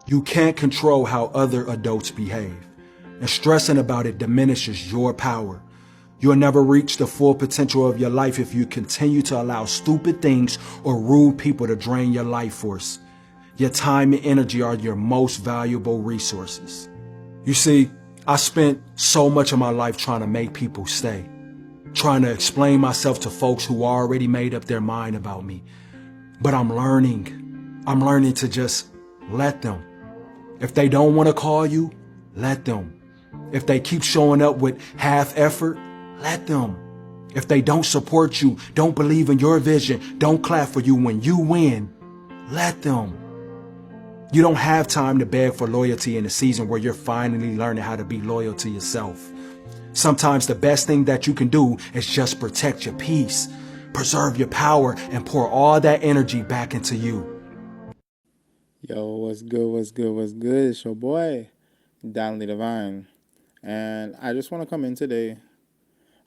You can't control how other adults behave, and stressing about it diminishes your power. You'll never reach the full potential of your life if you continue to allow stupid things or rude people to drain your life force. Your time and energy are your most valuable resources. You see, I spent so much of my life trying to make people stay, trying to explain myself to folks who already made up their mind about me. But I'm learning. I'm learning to just let them. If they don't want to call you, let them. If they keep showing up with half effort, let them. If they don't support you, don't believe in your vision, don't clap for you when you win, let them. You don't have time to beg for loyalty in a season where you're finally learning how to be loyal to yourself. Sometimes the best thing that you can do is just protect your peace, preserve your power, and pour all that energy back into you. Yo, what's good? What's good? What's good? It's your boy, Danli Divine. And I just want to come in today.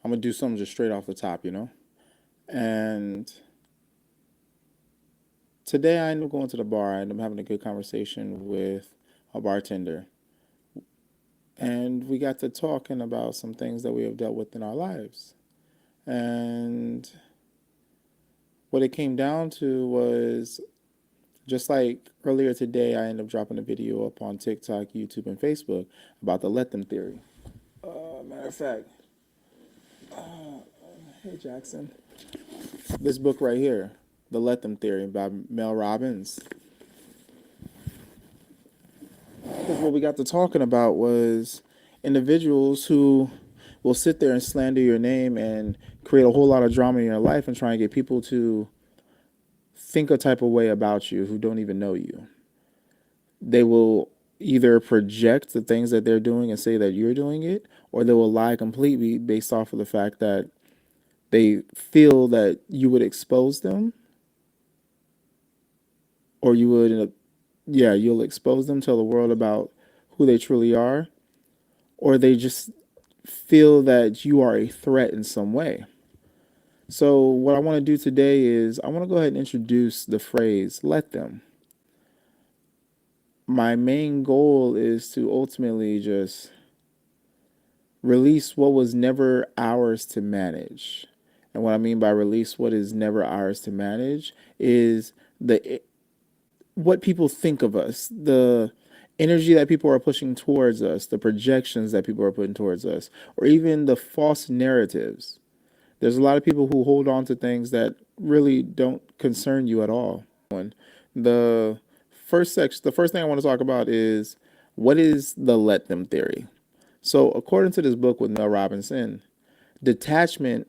I'm going to do something just straight off the top, And today I ended up going to the bar. I ended up having a good conversation with a bartender. And we got to talking about some things that we have dealt with in our lives. And what it came down to was just like earlier today, I ended up dropping a video up on TikTok, YouTube, and Facebook about the let them theory. Matter of fact, hey Jackson, this book right here, The Let Them Theory by Mel Robbins. Because what we got to talking about was individuals who will sit there and slander your name and create a whole lot of drama in your life and try and get people to think a type of way about you who don't even know you. They will either project the things that they're doing and say that you're doing it, or they will lie completely based off of the fact that they feel that you would expose them, or you would, yeah, you'll expose them, tell the world about who they truly are, or they just feel that you are a threat in some way. So, what I want to do today is I want to go ahead and introduce the phrase, let them. My main goal is to ultimately just release what was never ours to manage. And what I mean by release what is never ours to manage is the what people think of us, the energy that people are pushing towards us, the projections that people are putting towards us, or even the false narratives. There's a lot of people who hold on to things that really don't concern you at all. The the first thing I want to talk about is what is the let them theory. So, according to this book with Mel Robinson, detachment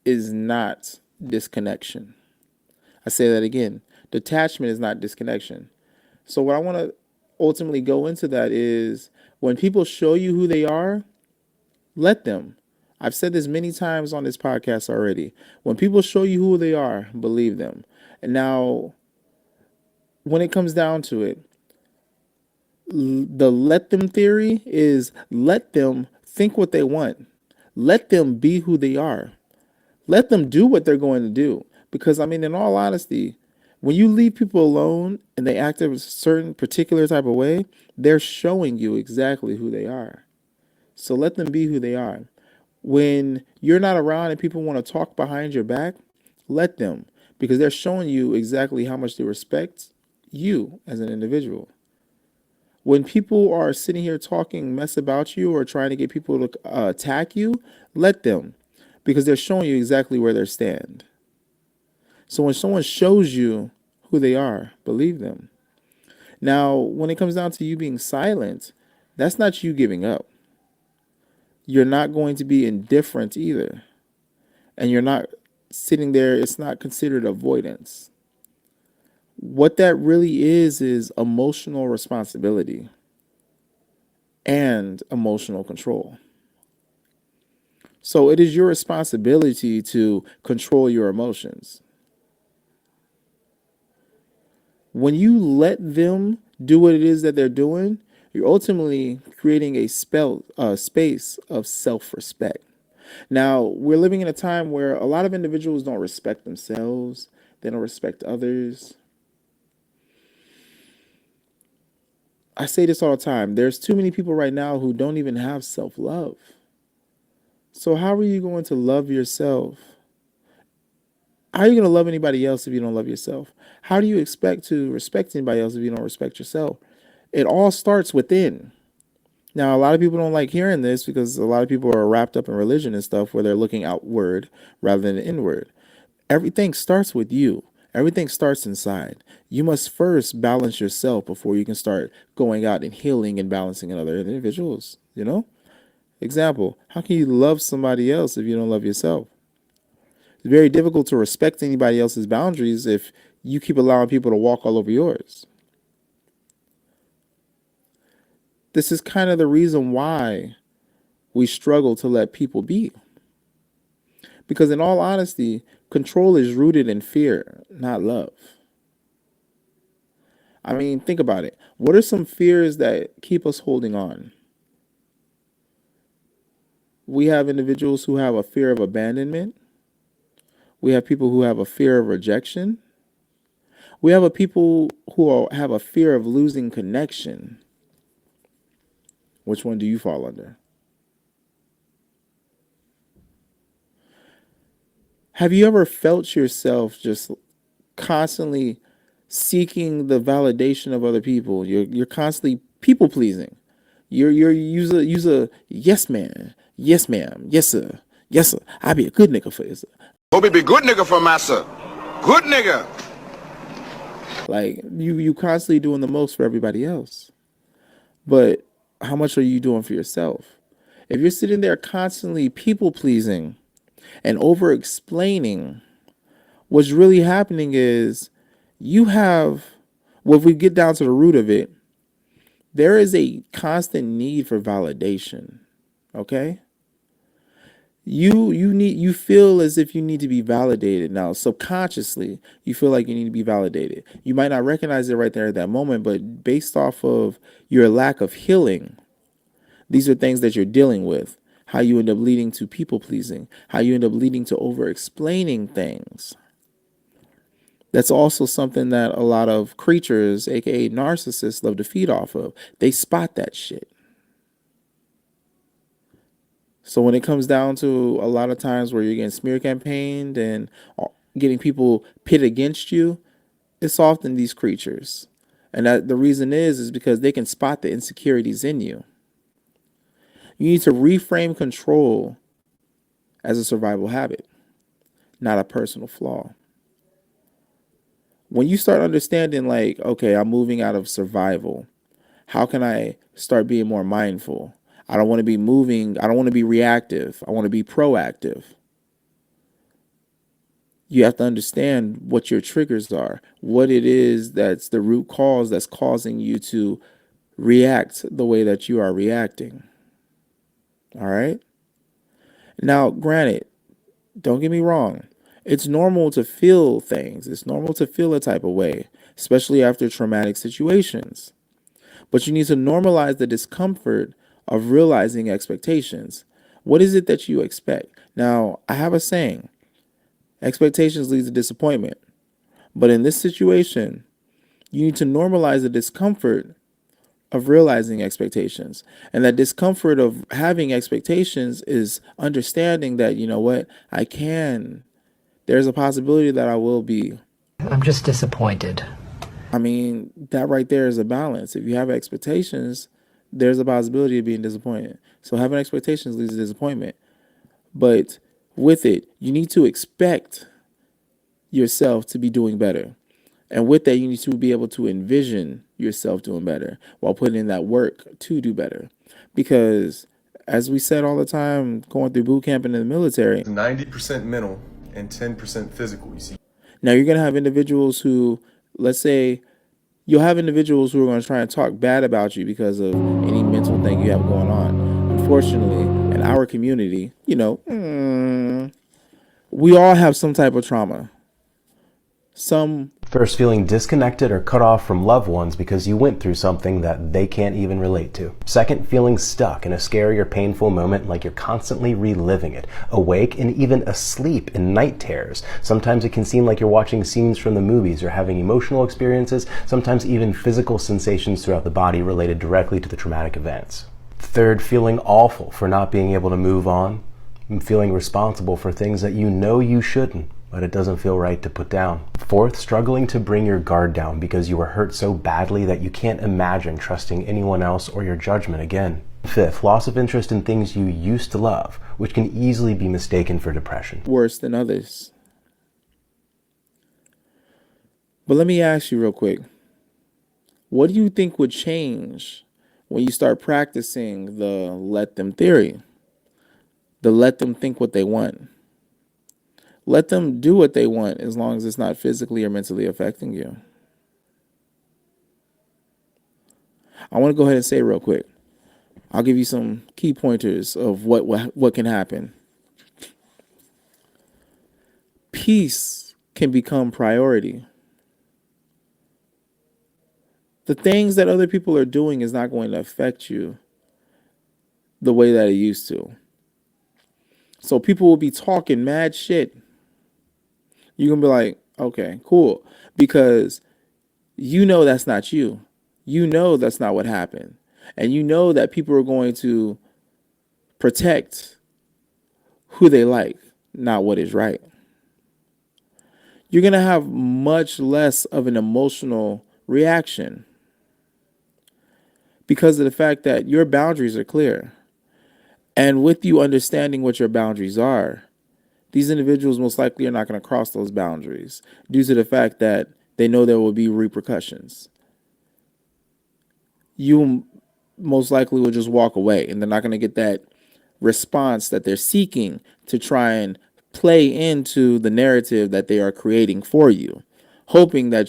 is not disconnection. I say that again. Detachment is not disconnection. So, what I want to ultimately go into that is when people show you who they are, let them. I've said this many times on this podcast already. When people show you who they are, believe them. And now, when it comes down to it, the let them theory is let them think what they want. Let them be who they are. Let them do what they're going to do. Because, I mean, in all honesty, when you leave people alone and they act a certain particular type of way, they're showing you exactly who they are. So let them be who they are. When you're not around and people want to talk behind your back, let them. Because they're showing you exactly how much they respect you as an individual. When people are sitting here talking mess about you or trying to get people to attack you, let them, because they're showing you exactly where they stand. So when someone shows you who they are, believe them. Now, when it comes down to you being silent, that's not you giving up. You're not going to be indifferent either. And you're not sitting there, it's not considered avoidance. What that really is emotional responsibility and emotional control. So it is your responsibility to control your emotions. When you let them do what it is that they're doing, you're ultimately creating a space of self-respect. Now, we're living in a time where a lot of individuals don't respect themselves, they don't respect others. I say this all the time. There's too many people right now who don't even have self love. So, how are you going to love yourself? How are you going to love anybody else if you don't love yourself? How do you expect to respect anybody else if you don't respect yourself? It all starts within. Now, a lot of people don't like hearing this because a lot of people are wrapped up in religion and stuff where they're looking outward rather than inward. Everything starts with you. Everything starts inside. You must first balance yourself before you can start going out and healing and balancing in other individuals. Example, how can you love somebody else if you don't love yourself? It's very difficult to respect anybody else's boundaries if you keep allowing people to walk all over yours. This is kind of the reason why we struggle to let people be. Because, in all honesty, control is rooted in fear, not love. I mean, think about it. What are some fears that keep us holding on? We have individuals who have a fear of abandonment. We have people who have a fear of rejection. We have a people who have a fear of losing connection. Which one do you fall under? Have you ever felt yourself just constantly seeking the validation of other people? You're constantly people pleasing. You're use a yes man, yes ma'am, yes sir, yes sir. I be a good nigga for you, sir. Hope be good nigga for massa. Good nigga. Like you constantly doing the most for everybody else, but how much are you doing for yourself? If you're sitting there constantly people pleasing and over explaining, what's really happening is you have, well, if we get down to the root of it, there is a constant need for validation. Okay? You feel as if you need to be validated. Now, subconsciously, you feel like you need to be validated. You might not recognize it right there at that moment, but based off of your lack of healing, these are things that you're dealing with. How you end up leading to people pleasing, how you end up leading to over explaining things. That's also something that a lot of creatures, aka narcissists, love to feed off of. They spot that shit. So when it comes down to a lot of times where you're getting smear campaigned and getting people pit against you, it's often these creatures. And that the reason is because they can spot the insecurities in you. You need to reframe control as a survival habit, not a personal flaw. When you start understanding, like, okay, I'm moving out of survival, how can I start being more mindful? I don't want to be moving, I don't want to be reactive, I want to be proactive. You have to understand what your triggers are, what it is that's the root cause that's causing you to react the way that you are reacting. All right? Now, granted, don't get me wrong. It's normal to feel things. It's normal to feel a type of way, especially after traumatic situations. But you need to normalize the discomfort of realizing expectations. What is it that you expect? Now, I have a saying, expectations lead to disappointment. But in this situation, you need to normalize the discomfort of realizing expectations. And that discomfort of having expectations is understanding that, you know what, there's a possibility that I will be. I'm just disappointed. I mean, that right there is a balance. If you have expectations, there's a possibility of being disappointed. So having expectations leads to disappointment. But with it, you need to expect yourself to be doing better. And with that, you need to be able to envision yourself doing better while putting in that work to do better. Because as we said all the time, going through boot camp and in the military, 90% mental and 10% physical, you see. Now you're going to have individuals who, let's say, you'll have individuals who are going to try and talk bad about you because of any mental thing you have going on. Unfortunately, in our community, we all have some type of trauma. Some First, feeling disconnected or cut off from loved ones because you went through something that they can't even relate to. Second, feeling stuck in a scary or painful moment like you're constantly reliving it, awake and even asleep in night terrors. Sometimes it can seem like you're watching scenes from the movies or having emotional experiences, sometimes even physical sensations throughout the body related directly to the traumatic events. Third, feeling awful for not being able to move on, and feeling responsible for things that you know you shouldn't, but it doesn't feel right to put down. Fourth, struggling to bring your guard down because you were hurt so badly that you can't imagine trusting anyone else or your judgment again. Fifth, loss of interest in things you used to love, which can easily be mistaken for depression. Worse than others. But let me ask you real quick. What do you think would change when you start practicing the let them theory? The let them think what they want. Let them do what they want as long as it's not physically or mentally affecting you. I want to go ahead and say real quick. I'll give you some key pointers of what can happen. Peace can become priority. The things that other people are doing is not going to affect you the way that it used to. So people will be talking mad shit. You're going to be like, okay, cool. Because you know that's not you. You know that's not what happened. And you know that people are going to protect who they like, not what is right. You're going to have much less of an emotional reaction because of the fact that your boundaries are clear. And with you understanding what your boundaries are, these individuals most likely are not going to cross those boundaries due to the fact that they know there will be repercussions. You most likely will just walk away, and they're not going to get that response that they're seeking to try and play into the narrative that they are creating for you, hoping that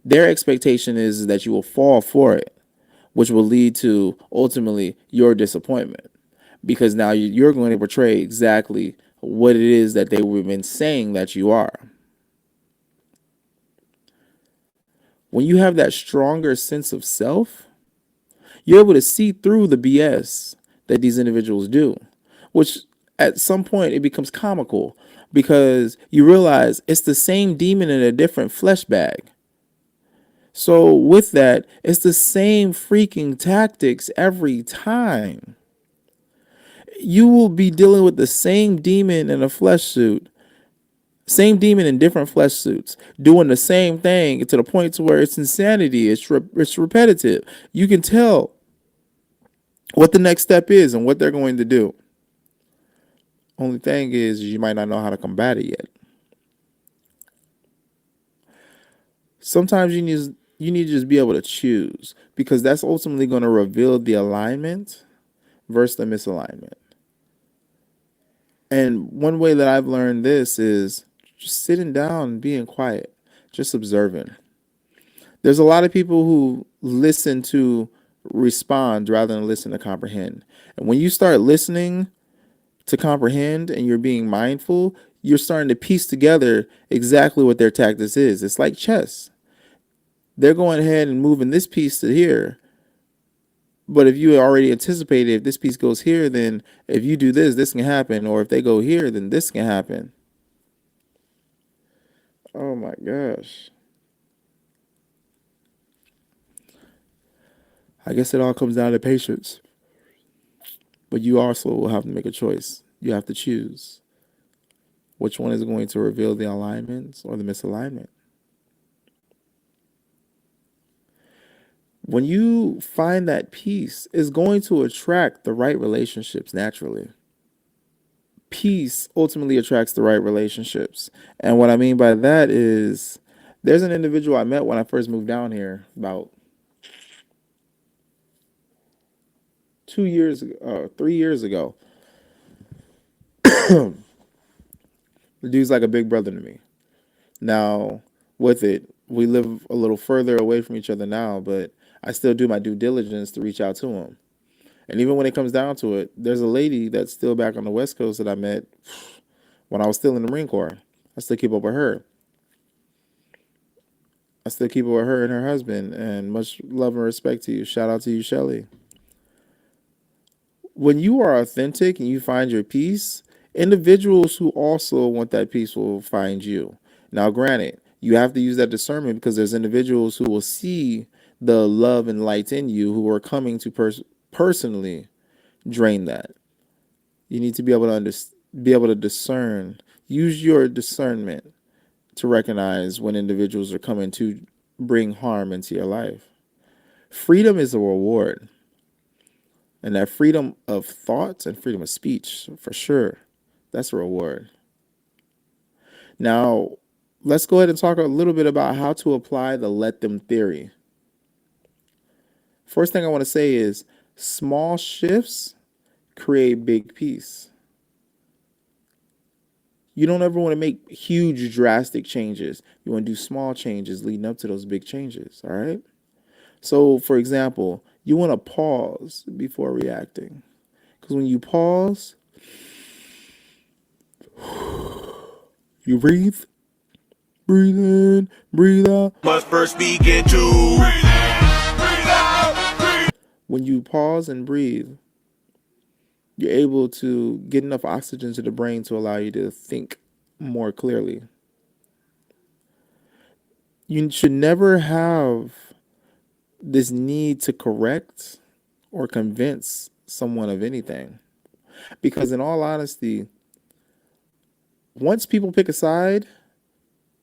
their expectation is that you will fall for it, which will lead to ultimately your disappointment. Because now you're going to portray exactly what it is that they were been saying that you are. When you have that stronger sense of self, you're able to see through the BS that these individuals do, which at some point it becomes comical because you realize it's the same demon in a different flesh bag. So with that, it's the same freaking tactics every time. You will be dealing with the same demon in a flesh suit, same demon in different flesh suits, doing the same thing to the point to where it's insanity. It's repetitive. You can tell what the next step is and what they're going to do. Only thing is you might not know how to combat it yet. Sometimes you need to just be able to choose, because that's ultimately going to reveal the alignment versus the misalignment. And one way that I've learned this is just sitting down and being quiet, just observing. There's a lot of people who listen to respond rather than listen to comprehend. And when you start listening to comprehend and you're being mindful, you're starting to piece together exactly what their tactics is. It's like chess. They're going ahead and moving this piece to here. But if you already anticipated, if this piece goes here, then if you do this, this can happen. Or if they go here, then this can happen. Oh my gosh. I guess it all comes down to patience. But you also will have to make a choice. You have to choose which one is going to reveal the alignments or the misalignment. When you find that peace, it's going to attract the right relationships naturally. Peace ultimately attracts the right relationships. And what I mean by that is there's an individual I met when I first moved down here about 3 years ago. The dude's like a big brother to me. Now, with it, we live a little further away from each other now, but I still do my due diligence to reach out to him. And even when it comes down to it, there's a lady that's still back on the West Coast that I met when I was still in the Marine Corps. I still keep up with her. I still keep it with her and her husband, and much love and respect to you. Shout out to you, Shelly. When you are authentic and you find your peace, individuals who also want that peace will find you. Now, granted, you have to use that discernment because there's individuals who will see the love and light in you who are coming to personally drain that. You need to be able to be able to discern. Use your discernment to recognize when individuals are coming to bring harm into your life. Freedom is a reward. And that freedom of thought and freedom of speech, for sure, that's a reward. Now, let's go ahead and talk a little bit about how to apply the let them theory. First thing I want to say is small shifts create big peace. You don't ever want to make huge, drastic changes. You want to do small changes leading up to those big changes, all right? So, for example, you want to pause before reacting. Because when you pause, you breathe in, breathe out. Must first begin to breathe in, breathe out, breathe. When you pause and breathe, you're able to get enough oxygen to the brain to allow you to think more clearly. You should never have this need to correct or convince someone of anything. Because in all honesty, once people pick a side,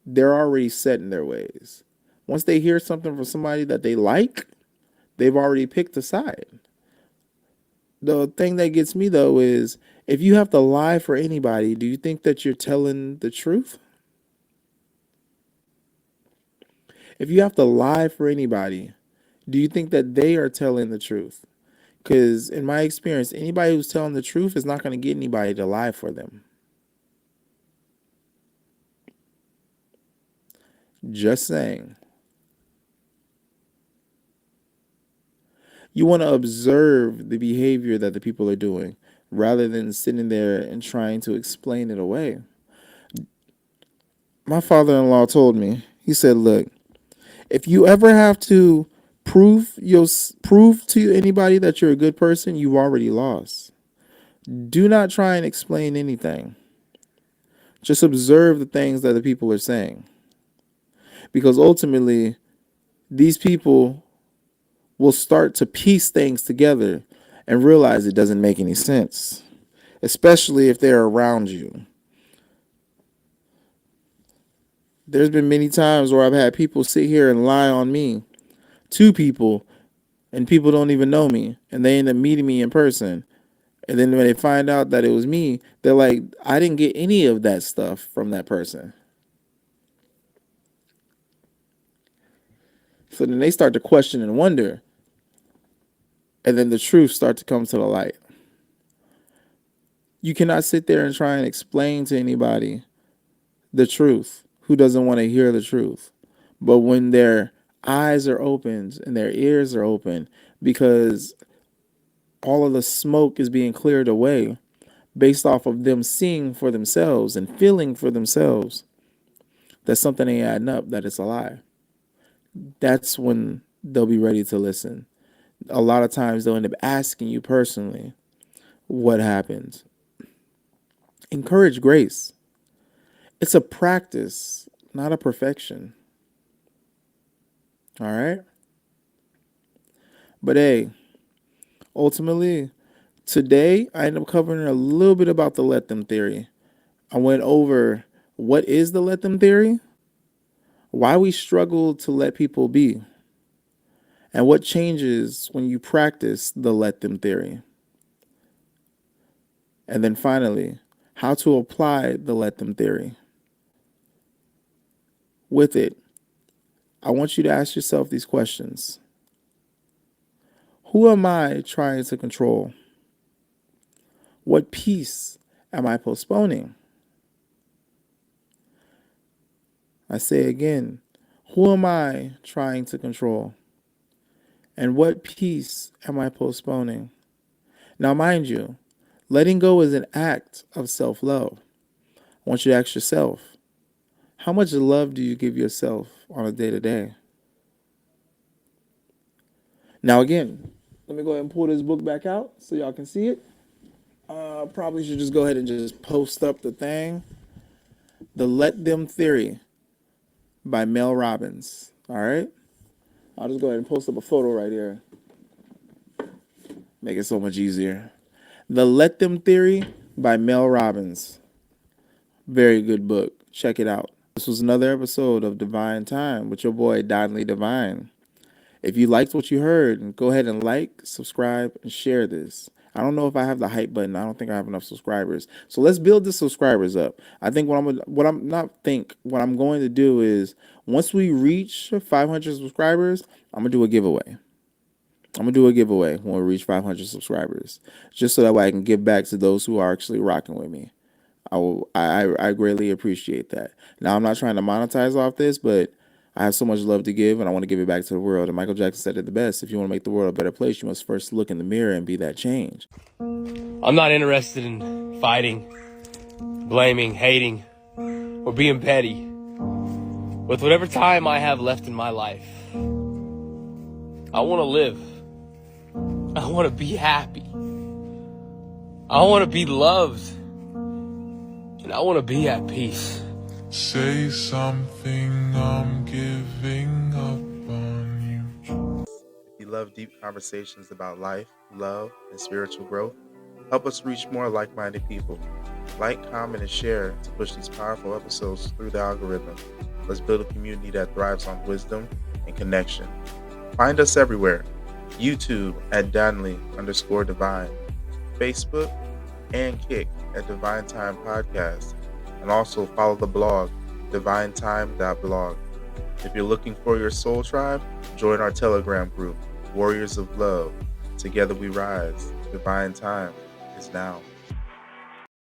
they're already set in their ways. Once they hear something from somebody that they like, they've already picked a side. The thing that gets me, though, is if you have to lie for anybody, do you think that you're telling the truth? If you have to lie for anybody, do you think that they are telling the truth? Because in my experience, anybody who's telling the truth is not going to get anybody to lie for them. Just saying. You want to observe the behavior that the people are doing rather than sitting there and trying to explain it away. My father-in-law told me, he said, look, if you ever have to prove to anybody that you're a good person, you've already lost. Do not try and explain anything. Just observe the things that the people are saying. Because ultimately, these people will start to piece things together and realize it doesn't make any sense, especially if they're around you. There's been many times where I've had people sit here and lie on me to people, and people don't even know me, and they end up meeting me in person. And then when they find out that it was me, they're like, I didn't get any of that stuff from that person. So then they start to question and wonder. And then the truth starts to come to the light. You cannot sit there and try and explain to anybody the truth who doesn't want to hear the truth. But when their eyes are opened and their ears are open, because all of the smoke is being cleared away based off of them seeing for themselves and feeling for themselves that something ain't adding up, that it's a lie. That's when they'll be ready to listen. A lot of times they'll end up asking you personally what happened. Encourage grace. It's a practice, not a perfection. All right? But hey, ultimately, today I ended up covering a little bit about the let them theory. I went over what is the let them theory, why we struggle to let people be, and what changes when you practice the let them theory. And then finally, how to apply the let them theory. With it, I want you to ask yourself these questions. Who am I trying to control? What peace am I postponing? I say again, who am I trying to control? And what peace am I postponing? Now, mind you, letting go is an act of self-love. I want you to ask yourself, how much love do you give yourself on a day-to-day. Now again, let me go ahead and pull this book back out so y'all can see it. Probably should just go ahead and just post up the thing. The Let Them Theory by Mel Robbins. All right? I'll just go ahead and post up a photo right here. Make it so much easier. The Let Them Theory by Mel Robbins. Very good book. Check it out. This was another episode of Divine Time with your boy Danli Divine. If you liked what you heard, go ahead and like, subscribe, and share this. I don't know if I have the hype button. I don't think I have enough subscribers. So let's build the subscribers up. I think what I'm going to do is once we reach 500 subscribers, I'm gonna do a giveaway. I'm gonna do a giveaway when we reach 500 subscribers, just so that way I can give back to those who are actually rocking with me. I greatly appreciate that. Now, I'm not trying to monetize off this, but I have so much love to give, and I want to give it back to the world. And Michael Jackson said it the best: if you want to make the world a better place, you must first look in the mirror and be that change. I'm not interested in fighting, blaming, hating, or being petty. With whatever time I have left in my life, I want to live. I want to be happy. I want to be loved. And I want to be at peace. Say something, I'm giving up on you. If you love deep conversations about life, love, and spiritual growth, help us reach more like-minded people. Like, comment, and share to push these powerful episodes through the algorithm. Let's build a community that thrives on wisdom and connection. Find us everywhere. YouTube at Danli_Divine, Facebook and Kick at Divine Time Podcast, and also follow the blog divinetime.blog. If you're looking for your soul tribe, join our Telegram group, Warriors of Love. Together we rise. Divine Time is now.